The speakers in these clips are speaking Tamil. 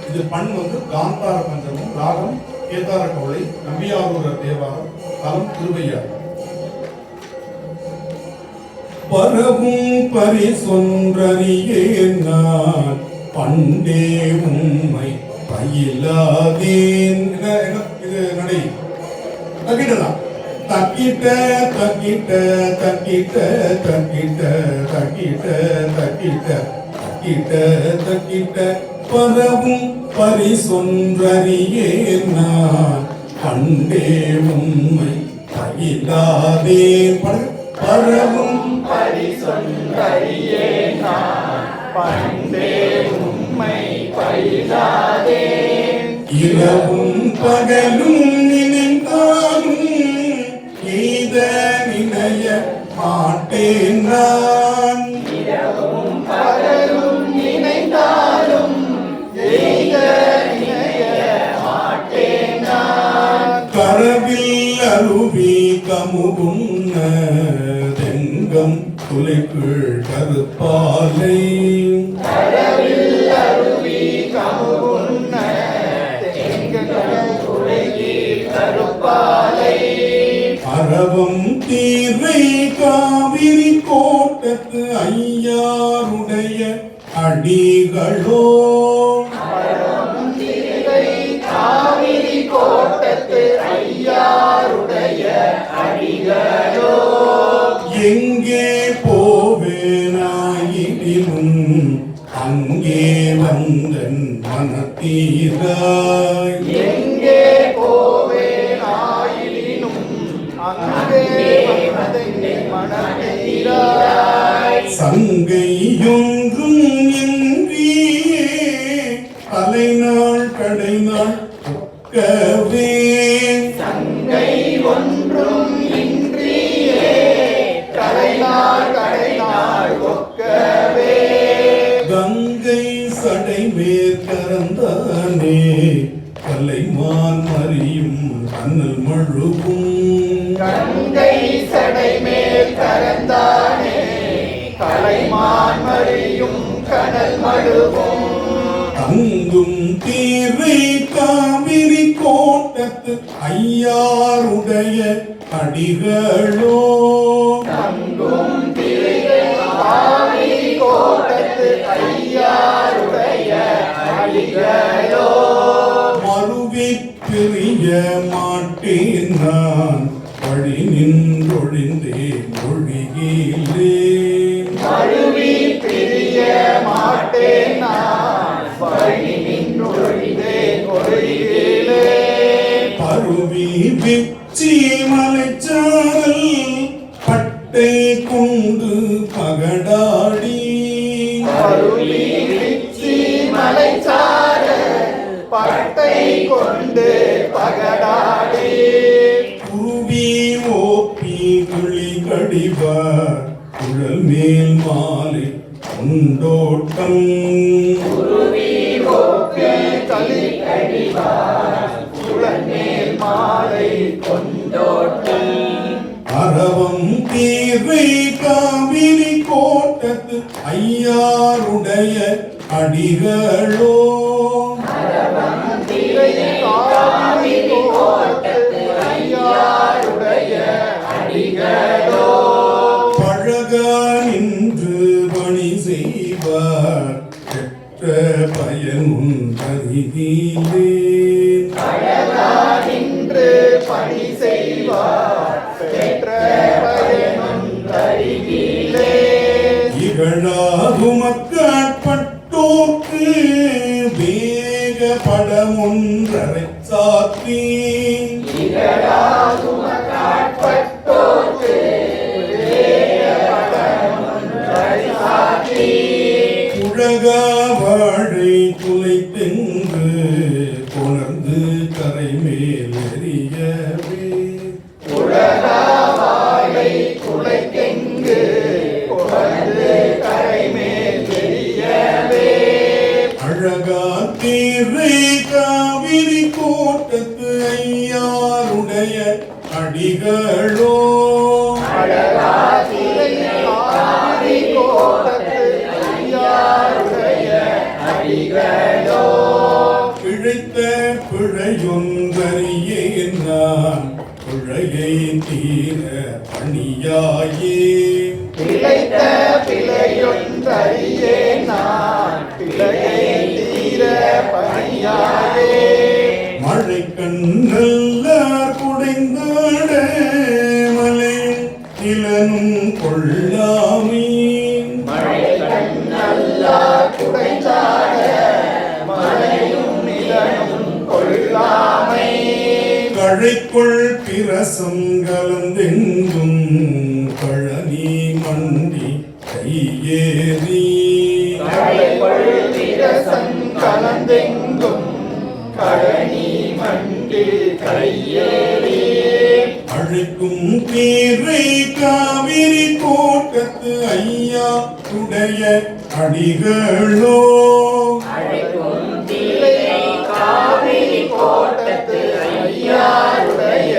இது பண் காந்தார பஞ்சமும், ராகம் கேதார கவலை, நம்பியாரூர தேவாரம், தலம் திருவையாறு. பரவும் பரிசொன்றறியேன் நான் பண்டே உம்மை பயிலாதேன். இது நடை தக்கிட்டதான். தக்கிட்ட தக்கிட்ட தக்கிட்ட தக்கிட்ட தக்கிட்ட தக்கிட்ட தக்கிட்ட தக்கிட்ட பரவும் பரிசொன்றறியேன் நான் பண்டே உம்மை பயிலாதேன். பரவும் பரிசொன்றறியேன் நான் பண்டே உம்மை பயிலாதேன். இரவும் பகலும் நினைந்தாலும் எய்த நினைய மாட்டேன் நான். இரவும் பகலும் நினைந்தாலும் எய்த நினைய மாட்டேன் நான். கரவில் அருவி கமுகுன்ன தெங்கம் துளைக்குள் கருப்பாலை. கரவில் அருவி கமுகுன்ன தெங்கம் துளைக்குள் கருப்பாலை. அரவம் தீரை காவிரி கோட்டத்து ஐயாருடைய அடிகளோ. அரவம் தீரை காவிரி கோட்டத்து ஐயாருடைய அடிகளோ. எங்கே போவேனாயினும் அங்கே வந்தன் மனத்தீராய். எங்கே போவேனாயினும் அங்கே வந்தென் மனத்தீராய். சங்கையொன்றும் இன்றியே தலைநாள் கடைநாள் ஒக்கவே. சங்கை ஒன்றும் இன்றியே கடைநாள் கடைநாள் ஒக்கவே. கங்கை சடை மேற்கரந்தானே கலைமான் மறியும் கண்ணல் மழுவும். கங்கை சடை மேல் கரந்தானே கலைமான் மறியும் கனல் மழுவும். தங்கும் தீரை காவிரி கோட்டத்து ஐயாருடைய அடிகளோ. தங்கும் திரை காவிரி கோட்டத்து ஐயாருடைய அடிகளோ. மறுவி பிரிய மாட்டேன் நான் வழி நின்றொழிந்தேன் ஒழிகிலேன். மறுவி பிரிய மாட்டேன் நான் வழி நின்றொழிந்தேன் ஒழிகிலேன். பருவி விச்சி மலைச்சாரல் பட்டை கொண்டு பகடாடி. அருளி விச்சி மலைச்சார பட்டை கொண்டு பகடாடி. குருவி ஓப்பி குழி கடிவார் குழல் மேல் மாலை கொண்டோட்டம். குருவி ஓப்பி களி கடிவார் குழல் மேல் மாலை கொண்டோட்டம். அரவம் தீரை காவிரி கோட்டத்து ஐயாருடைய அடிகளோ. அரவம் திரை காவிரி கோட்டத்து ஐயாருடைய அடிகளோ. பழகா நின்று பணி செய்வார் பெற்ற பயனும் கருதிலே. அழகா நின்று பணி செய்வார் பெற்ற பயனும் அருகிலே. இகழாகுமக்காட்பட்டோர்க்கு வேக படமொன்றரை சாத்தி. இகழாகுமக்காட்பட்டோர்க்கு வேகப்படமொன்றை சாத்தி. உலகா வாழை துளைத்தென்று கொணர்ந்து கரை மேல் எறியவே. உலகாவாயை குலைக்கெங்கு புகழ்ந்து கரைமேல் எரியவே. அழகா தீரை காவிரி கோட்டத்து ஐயாருடைய அடிகளோ. அழகா திரை காவிரி தழைக்குள் பிரசம் கலந்தெங்கும் பழனி மண்டி கையேறி தழைக்குள் பிரசம் கலந்தெங்கும் கழனி மண்டி கையேறி அழைக்கும் தீரை காவிரி கோட்டத்து ஐயா உடைய அடிகளோ அழைக்கும் தீரை காவிரி கோட்டத்து ஐயாருடைய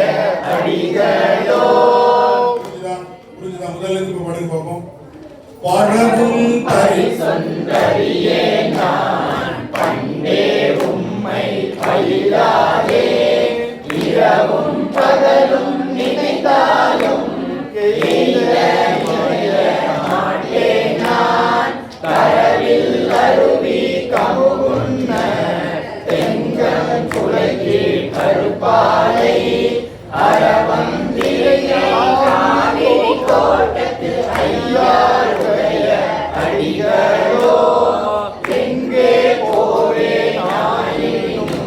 அடிகளோ. புரிஞ்சுதா? முதல்ல இருந்து இப்ப பாடுங்க பார்ப்போம். பரவும் பரிசொன்றறியே நான் பண்டே உம்மை பயிலாதே இரவும் பகலும் நினைத்தாலும் எய்த மாட்டேன் நான் கரவில் அருவி கமுகுன்ன தெங்கம் குலைகி கருப்பாலை அரவந்திரையாவி கோட்டத்து ஐயாருடைய அடிகளோ. எங்கே போரேன் ஆயினும்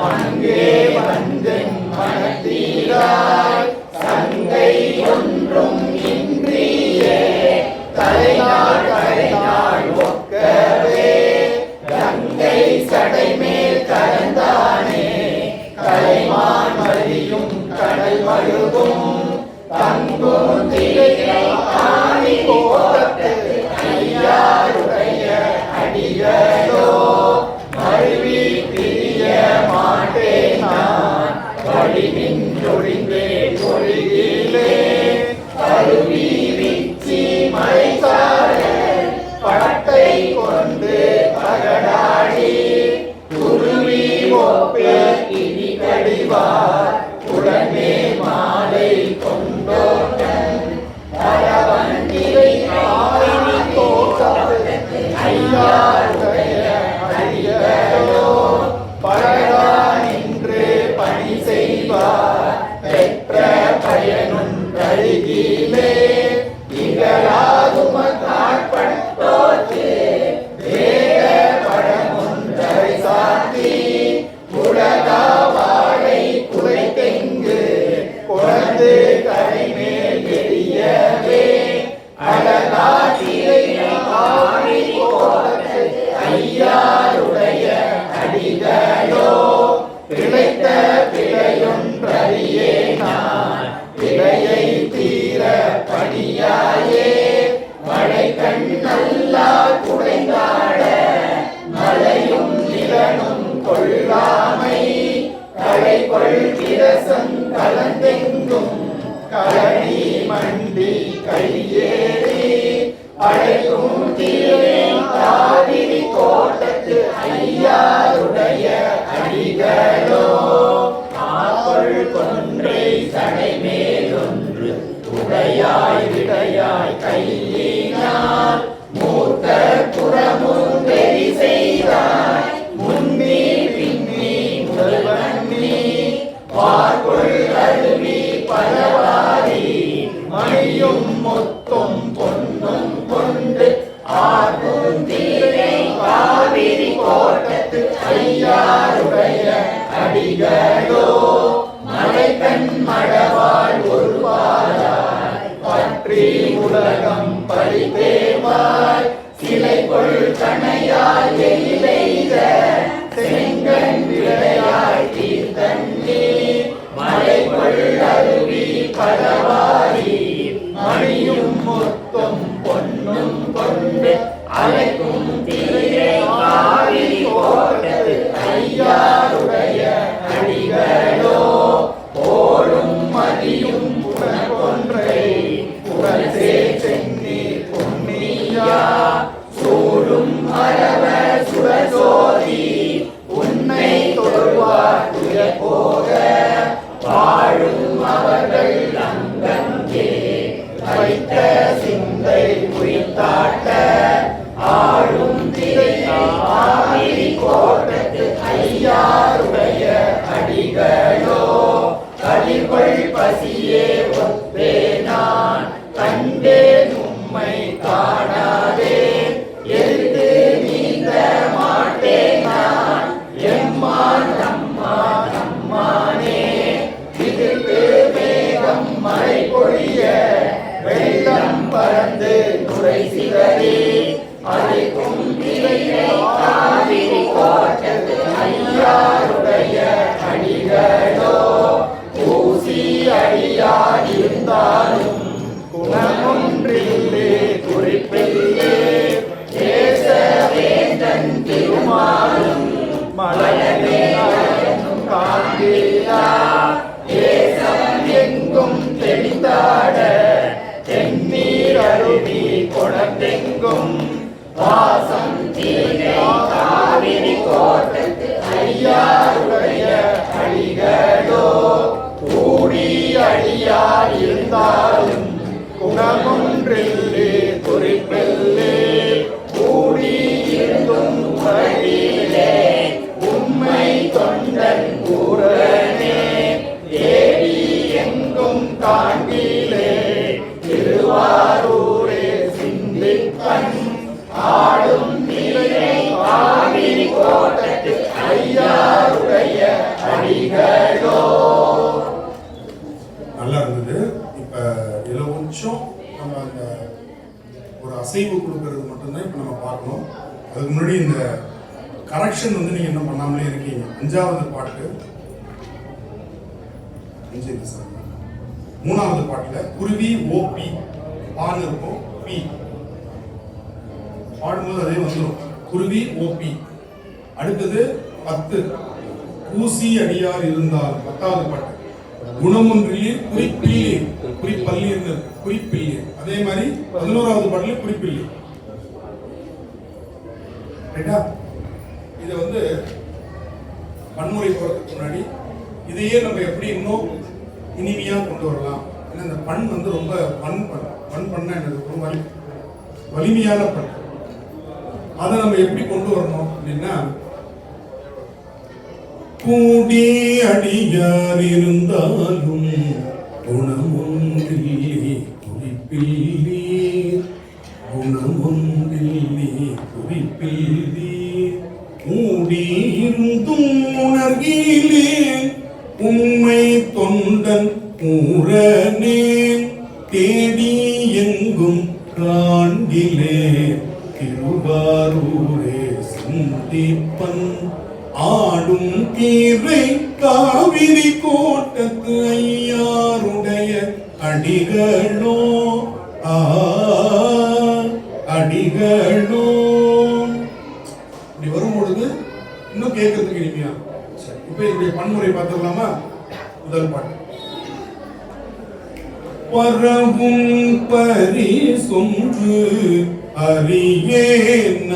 அங்கே வந்தென் மனத்தீராய் சங்கை ஒன்றும் இன்றியே தலைநாள் ஒக்கவே கங்கை சடைமேல் கலந்தானே கலைமான் மறியும் கடல் மழுகும் தங்கும் திரை ஆணி கோட்டத்து ஐயாருடைய அடிகளோ. மருவி பிரிய மாட்டேன் நான் வழிநின்றொழிந்தே ஒழுகிலே அருவி வீச்சி மழைசார பட்டை கொண்டு பகடாடி குருவி ஒப்பே இனி கடிவார் உடனே மாலை கொண்டோட்டன் அரவந்திரை ஆயினி கோட்டத்து ஐயாருடைய அடிகளோ. பழகா நின்று பணி செய்வார் பெற்ற பயனும் கருகிலே இகழாதுமக்காட்பட்டோற்று வேத பழமுன்றை சாத்தி உலகா வாழை குலைத்தெங்கு குழந்து கரைமேல் எரியவே அழகா திரை ஆவி கோட்டத்து ஐயாருடைய அடிகளோ. பிழைத்த பிழையொன்றறியே நான் பிழையை தீர பணியாயே மழை கண் நல்லா குறைந்தாட மலையும் நிலனும் கொள்ளாமை கலை கொள் பிரசம் கலந்தெங்கும் கழனி மண்டி கையேறி அழைக்கும் தீரை காவிரி கோட்டத்து ஐயாருடைய அடிகளோ. ஆப்பள் கொன்றை சடை மேலொன்று உடையாய் விடையாய் கையினால் மூத்த புறமும் வெறி செய்தாய் முன்னி பின்னி முதல்வன்னி பார்கொள் அருவி பலவாரி மணியும் முத்தும் பொன்னும் கொண்டு ஆர்க்கும் தீரை காவிரி கோட்டத்து ஐயாருடைய அடிகளோ. மலைக்கண் மடவாள் ஒருவாராய் பற்றி உலகம் பழித்தேவாய் சிலை கொள் கணையாய் எயிலெய்த செங்கண் விளையாய் தீர்த்தண்ணி மலை கொள் அருவி பலவாரி மணியும் முத்தும் பொன்னும் கொண்டு அழைக்கும் தீரை காவிரி கோட்டத்து ஐயாருடைய அடிகளோ. போடும் மதியும் புனகொன்றை புகழ்சே சென்னி பொன்னியா சூடும் அரவ சுடசோதி உன்னை தொழுவார் துயர் போக வாழும் அவர்கள் அங்கங்கே வைத்த சிந்தை உயிர்த்தாட்ட ஆடும் திரை ஆவிரி கோட்டத்து ஐயாருடைய அடிகளோ. கதிர்கொள் பசியே ஒப்பே நான் கண்டேன் உம்மை காணாதே எழுந்து நீந்த மாட்டேன் நான் எம்மான் அம்மா அம்மானே நுரை சிதறி அழைக்கும் திரையை காவிரி கோட்டத்து ஐயாருடைய அடிகளோ ஊசி அடியார் இருந்தாலும் குணமொன்றில்லே குறிப்பில்லே தேச வேந்தன் திருமாலும் மலையனே காண்கிறா தேசம் எங்கும் தெளிந்தாட தென்னீர் அருவி குணத்தெங்கும் வாசம் தீரை காவிரி கோட்டத்து ஐயாருடைய அடிகளோ கூடி அடியார் இருந்தாலும் குணமொன்றில்லே குறிப்பில்லே கூடி இருந்தும் வழியிலே உண்மை தொண்டன் கூறனே தேடி எங்கும் காண்கிலே திருவாரூரே சிந்திப்பன் ஆடும் திரை காவிரி கோட்டத்து ஐயாருடைய அடிகளோ. நல்லா இருந்தது. இப்ப இதுல கொஞ்சம் நம்ம அந்த ஒரு அசைவு கொடுக்கறது மட்டும்தான் இப்ப நம்ம பார்க்கணும். அதுக்கு முன்னாடி இந்த கரெக்ஷன் வந்து நீங்க என்ன பண்ணாமலே இருக்கீங்க. 5வது பாட்டு 3வது பாட்டுல குருவி ஓபி பான்னு இருக்கும், பி பாடும்போது அதே வந்துடும், குருவி ஓபி. அடுத்தது 10 ஊசி அடியார் இருந்தால் 10வது பாட்டு குணமொன்றிலே குறிப்பில்லே, குறிப்பள்ளி இருந்தது குறிப்பில்லே. அதே மாதிரி 11வது பாட்டுல குறிப்பில்லை. ரைட்டா? இதை வந்து பன்முறை போறதுக்கு முன்னாடி இதையே நம்ம எப்படி இன்னும் இனிமையா கொண்டு வரலாம். ஏன்னா இந்த பண் வந்து ரொம்ப பண் பண்ண எனக்கு ரொம்ப வலிமையான பண். அதை நம்ம எப்படி கொண்டு வரணும் அப்படின்னா, கூடி அடியார் இருந்தாலும் குணமொன்றில்லே குறிப்பில்லே, குணமொன்றில்லே குறிப்பில்லே, கூடியிருந்தும் உணர்கிலேன் உண்மை தொண்டன் ஊரனேன் தேடி எங்கும் காண்கிலே திருவாரூரே சிந்திப்பன் ஆடும் தீரை காவிரி கோட்டத்து ஐயாருடைய அடிகளோ அடிகளோ. இப்படி வரும்பொழுது இன்னும் கேட்கறதுக்கு இனிமையா. இப்ப என்னுடைய பன்முறை பார்த்துடலாமா? முதல் பாட்டு பரவும் பரிசொன்று அறியேன்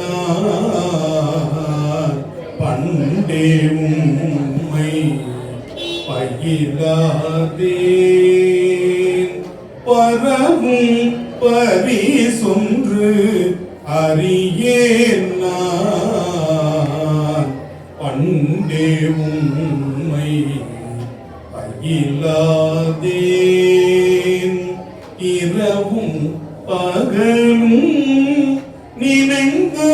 பண்டே உம்மை பயிலாதேன், பரவும் பரிசொன்று அறியேன் பண்டே உம்மை பயிலாதேன், இரவும் பகலும் நினைந்தாலும்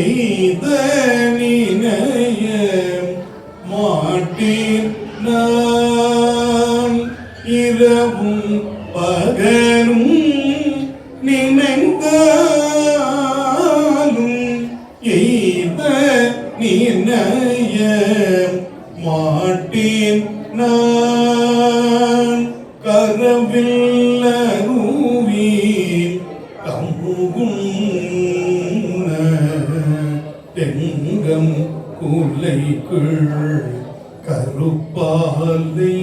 எய்த நினைய மாட்டேன் நான், இரவும் பகலும் நினைந்தாலும் எய்த நினைய மாட்டேன் நான், கரவில் அருவி கமுகுன்ன தெங்கம் குலைக்குள் கருப்பாலை,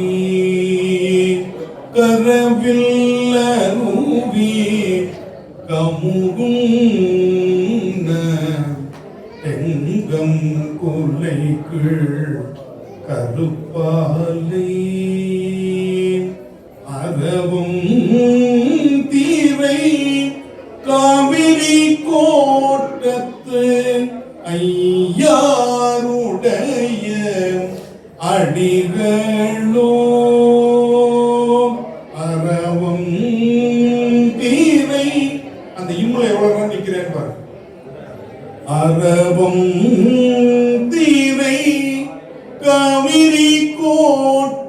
கரவில் அருவி கமுகுன்ன தெங்கம் குலைக்குள் கருப்பாலை, அரவும் தீரை காவிரி கோட்டத்து ஐயாருடைய அடிகளோ, அரவும் தீரை. அந்த இம்முல எவ்வளவு நிக்கிறேன் பாரு. அரவும் தீரை காவிரி கோட்டத்து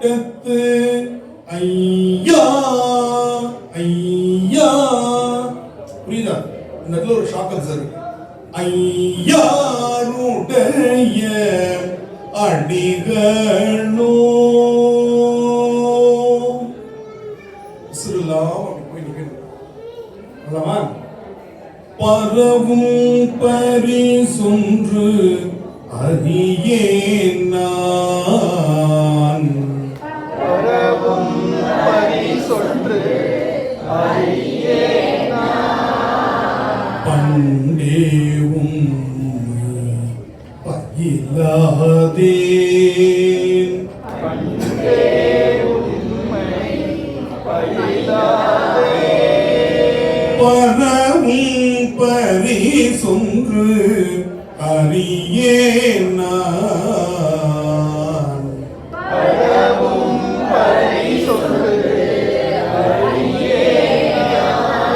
இந்த இடத்துல ஒரு ஷாக் அப்சர்வ் இருக்கு. ஐயாருடைய அடிகளோ சிறுலாம் அப்படி போய் நிக்கணும். அல்லவா? பரவும் பரிசொன்று அறியேன் நான். பரவும் பரிசொன்று அறியேன் நான். பண்டே உம்மை பயிலாதேன். பண்டே உம்மை பயிலாதேன். பரவும் பரிசொன்று அறியேன் நான். பரவும் பரிசொன்று அறியேன் நான்.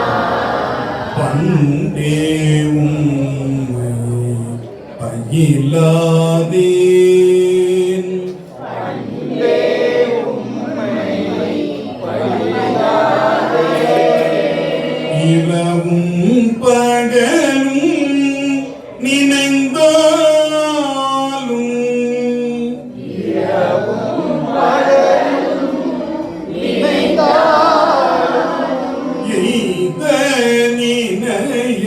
பண்டே உம்மை பயிலாதேன். பண்டே உம்மை பயிலாதேன். இரவும் பகலும் நினைந்தாலும் இரவும் பகலும் நினைந்தாலும் எய்த நினைய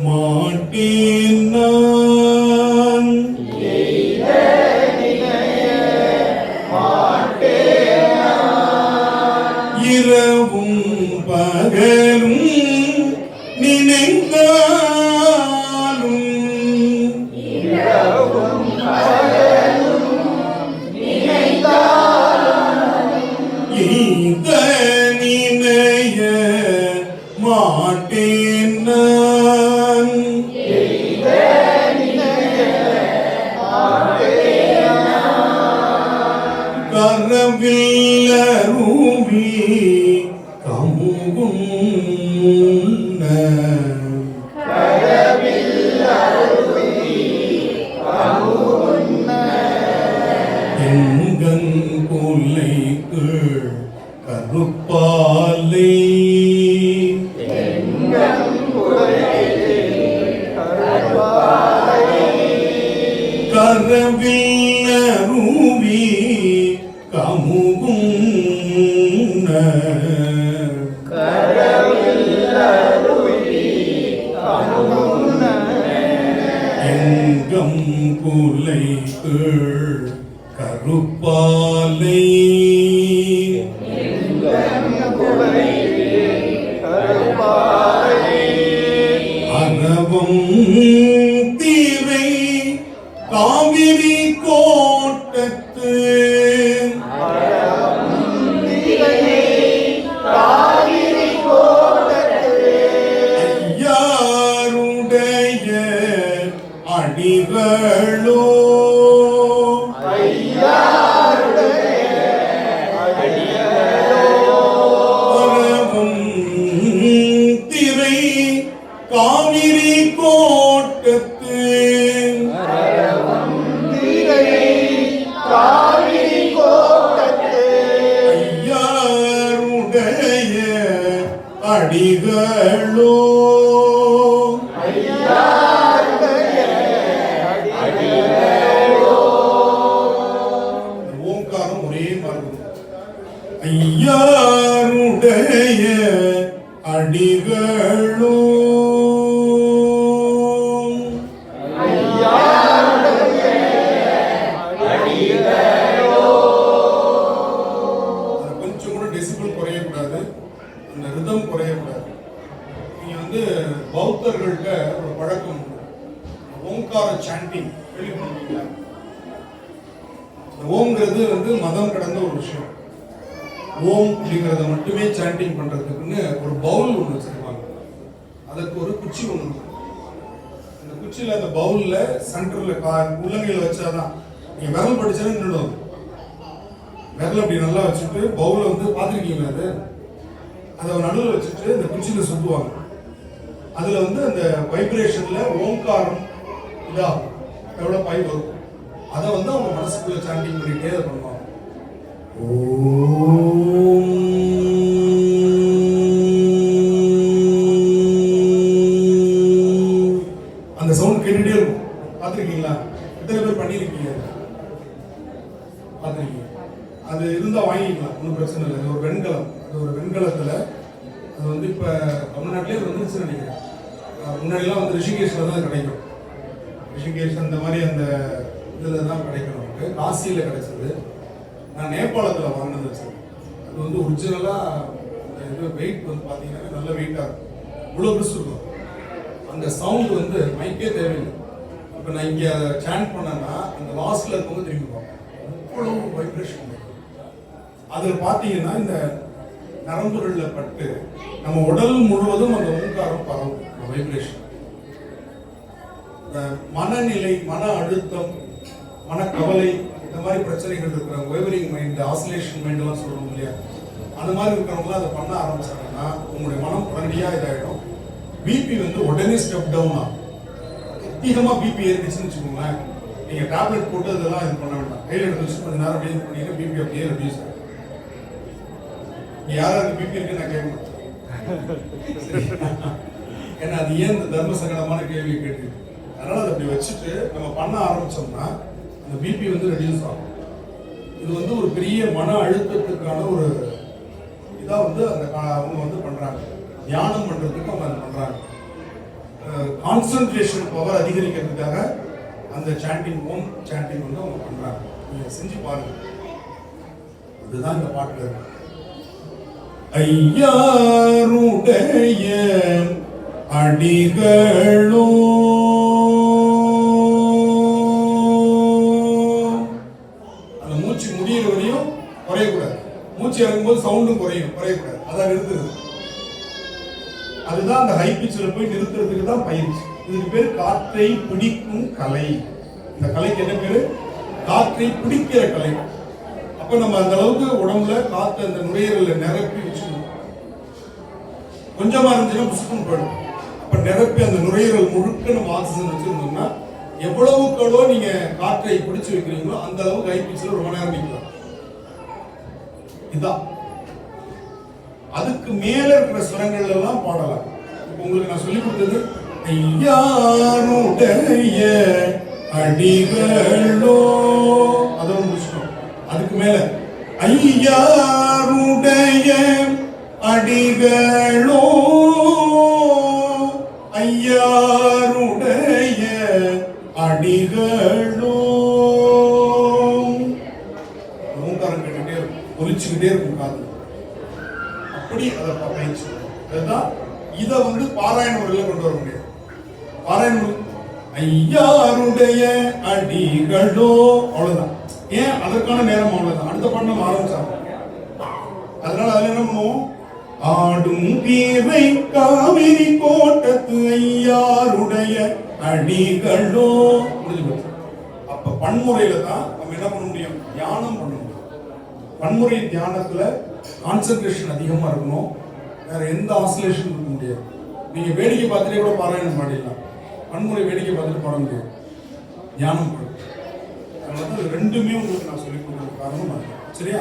மாட்டேன் நான். எய்த நினைய மாட்டேன் நான். இரவும் பகலும் நினைந்தாலும் இரவும் பகலும் நினைந்தாலும் எய்த நினைய மாட்டேன் நான். எய்த நினைய மாட்டேன் நான். கரவில் அருவி கமுகுன்ன கரவில் அருவி கமுகுன்ன எங்கன் கொல்லைக்கு கருப்பாலை எங்கம் குறையே கருப்பாலை. கரவில் அருவி கமுகுன்ன கரவில் அருவி கமுகுன்ன எங்கம் கொல்லைக்கு கருப்பாலை எங்கம் குறையே கருப்பாலை. அரவம் தீரை காவிரி கோட்டத்து திரையே காவிரி கோட்டத்து ஐயாருடைய அடிகளோ ஐயாருடைய அடிகளோ. அரவம் திரை காவிரி கோட்டத்து அரவம் திரையே காவிரி கோட்டத்து ஐயாருடைய அடிகளோ ஐயாருடைய அடிகளோ. ஓங்காரம் ஒரே மாதிரி ஐயாருடைய அடிகளோ ஐயாருடைய அடிகளோ. அது கொஞ்சம் கூட டெசிபிள் குறையக்கூடாது, அந்த ரிதம் குறையக்கூடாது. நீங்க வந்து பௌத்தர்கள்ட்ட ஒரு பழக்கம் உண்டு. ஓங்கார சாண்டிங் கேள்விப்பட்டிருக்கீங்களா? இந்த ஓம்ங்கிறது வந்து மதம் கடந்த ஒரு விஷயம். ஓம் அப்படிங்கிறத மட்டுமே சாண்டிங் பண்றதுக்குன்னு ஒரு பவுல் ஒன்று வச்சிருப்பாங்க. அதுக்கு ஒரு குச்சி ஒன்று இருக்கும். அந்த குச்சியில அந்த பவுல்ல சென்டர்ல உள்ளங்கையில வச்சாதான் நீங்க விரல் படிச்சாலே நின்றுடும். விரல் அப்படி நல்லா வச்சுட்டு பவுல வந்து பார்த்துருக்கீங்களா? அது அதை நடுவில் வச்சுட்டு இந்த குச்சியில சுத்துவாங்க. அதுல வந்து அந்த வைப்ரேஷன்ல ஓங்காரம் இதாகும், எவ்வளவு பை வரும். அதை வந்து அவங்க மனசுக்குள்ள சாண்டிங் பண்ணிட்டே அதை பண்ணுவாங்க. ஓம் ஒன்றும் பிரச்சனை இல்லை. இது ஒரு வெண்கலம். அது ஒரு வெண்கலத்தில் அது வந்து இப்போ தமிழ்நாட்டிலே வந்துருச்சுன்னு நினைக்கிறேன். முன்னாடிலாம் வந்து ரிஷிகேஷில் தான் கிடைக்கும். ரிஷிகேஷ் அந்த மாதிரி அந்த இதில் தான் கிடைக்கும். நமக்கு காசியில் கிடைச்சது. நான் நேபாளத்தில் வாங்கினது வச்சது. அது வந்து ஒரிஜினலாக இது வெயிட் வந்து பார்த்தீங்கன்னா நல்ல வெயிட்டாக இருக்கும். இவ்வளோ பெருசு இருக்கும். அந்த சவுண்டு வந்து மைக்கே தேவையில்லை. இப்போ நான் இங்கே அதை சேண்ட் பண்ணேன்னா அந்த லாஸ்ட்டில் இருக்கவங்க திரும்பி பார்ப்போம். அவ்வளோ வைப்ரேஷன். அதில் பார்த்தீங்கன்னா இந்த நரம்புகளில் பட்டு நம்ம உடல் முழுவதும் அந்த ஓங்காரம் பரவும். வைப்ரேஷன். மனநிலை, மன அழுத்தம், மனக்கவலை, இந்த மாதிரி பிரச்சனைகள் இருக்கிறவங்க, வேவரிங் மைண்ட், ஆசிலேஷன் மைண்ட் எல்லாம் சொல்றோம் இல்லையா, அந்த மாதிரி இருக்கிறவங்களாம் அதை பண்ண ஆரம்பிச்சாங்கன்னா உங்களுடைய மனம் உடனடியாக இதாகிடும். பிபி வந்து உடனே ஸ்டெப் டவுன் ஆகும். அதிகமாக பிபி ஏறிடுச்சுன்னு வச்சுக்கோங்களேன், நீங்கள் டேப்லெட் போட்டு அதெல்லாம் இது பண்ண வேண்டாம். கையில் எடுத்து வச்சு கொஞ்சம் நேரம் அப்படியே பண்ணீங்கன்னா பிபி அப்படியே ரெடியூஸ் ஆகும். யாராருக்கு பிபி இருக்குன்னு நான் கேட்க மாட்டேன். ஏன்னா அது ஏன் இந்த தர்ம சங்கடமான கேள்வி கேட்டு, அதனால அதை அப்படி வச்சுட்டு நம்ம பண்ண ஆரம்பிச்சோம்னா அந்த பிபி வந்து ரெடியூஸ் ஆகும். இது வந்து ஒரு பெரிய மன அழுத்தத்துக்கான ஒரு இதாக வந்து அந்த அவங்க வந்து பண்றாங்க. தியானம் பண்றதுக்கு அவங்க அதை பண்றாங்க. கான்சன்ட்ரேஷன் பவர் அதிகரிக்கிறதுக்காக அந்த சாண்டிங், ஓம் சாண்டிங் வந்து அவங்க பண்றாங்க. நீங்க செஞ்சு பாருங்க. அதுதான் இந்த பாட்டுல இருக்கு. ஐயாருடைய அடிகளோ அந்த மூச்சு முடிகிற வரையும் குறையக்கூடாது. மூச்சு இறங்கும்போது சவுண்டும் குறையக்கூடாது. அதான் நிறுத்துறது. அதுதான் அந்த ஹை பிச்சில் போய் நிறுத்துறதுக்கு தான் பயிற்சி. இதுக்கு பேர் காற்றை பிடிக்கும் கலை. இந்த கலைக்கு என்ன பேரு? காற்றை பிடிக்கிற கலை. அப்ப நம்ம அந்த அளவுக்கு உடம்புல காற்று அந்த நுரையீரல நிரப்பி வச்சுக்கணும். கொஞ்சமா இருந்துச்சுன்னா புஷ்பம் போயிடும். அப்ப நிரப்பி அந்த நுரையீரல் முழுக்க நம்ம ஆக்சிஜன் வச்சிருந்தோம்னா எவ்வளவுக்கு நீங்க காற்றை பிடிச்சு வைக்கிறீங்களோ அந்த அளவுக்கு ஹை பிச்சில் ரொம்ப நேரம் நிற்கலாம். இதுதான். அதுக்கு மேல இருக்கிற சுரங்கள் எல்லாம் பாடலாம். இப்ப உங்களுக்கு நான் சொல்லி கொடுத்தது ஐயாருடைய அடிகளோ, அதுவும் முடிச்சிட்டோம். அதுக்கு மேல ஐயாருடைய அடிகளோ, ஐயாருடைய அடிகளோ. ஓங்காரம் கேட்டுட்டே இருக்கும், ஒலிச்சுக்கிட்டே இருக்கும் காது. அப்படி அதை பயிற்சி. அதுதான் இதை வந்து பாராயண முறையில் கொண்டு வர முடியாது. பாராயண முறை ஐயாருடைய அடிகளோ, அவ்வளவுதான். ஏன்? அதற்கான நேரம் அவ்வளவுதான். அடுத்த பாட்டு நம்ம ஆரம்பிச்சாங்க. அதனால அதுல என்ன பண்ணுவோம்? ஆடும் வீரை காவிரி கோட்டத்து ஐயாருடைய அடிகளோ முடிஞ்சு போச்சு. அப்ப பன்முறையில தான் நம்ம என்ன பண்ண முடியும்? தியானம் பண்ண முடியும். பன்முறை தியானத்துல கான்சென்ட்ரேஷன் அதிகமா இருக்கணும். வேற எந்த ஆசிலேஷன் இருக்க முடியாது. நீங்க வேடிக்கை பார்த்துட்டே கூட பாராயணம் பாடிடலாம். பன்முறை வேடிக்கை பார்த்துட்டு பாட முடியாது. தியானம் பண்ணும். அதனால ரெண்டுமே உங்களுக்கு நான் சொல்லிக் கொடுக்குற காரணம். சரியா?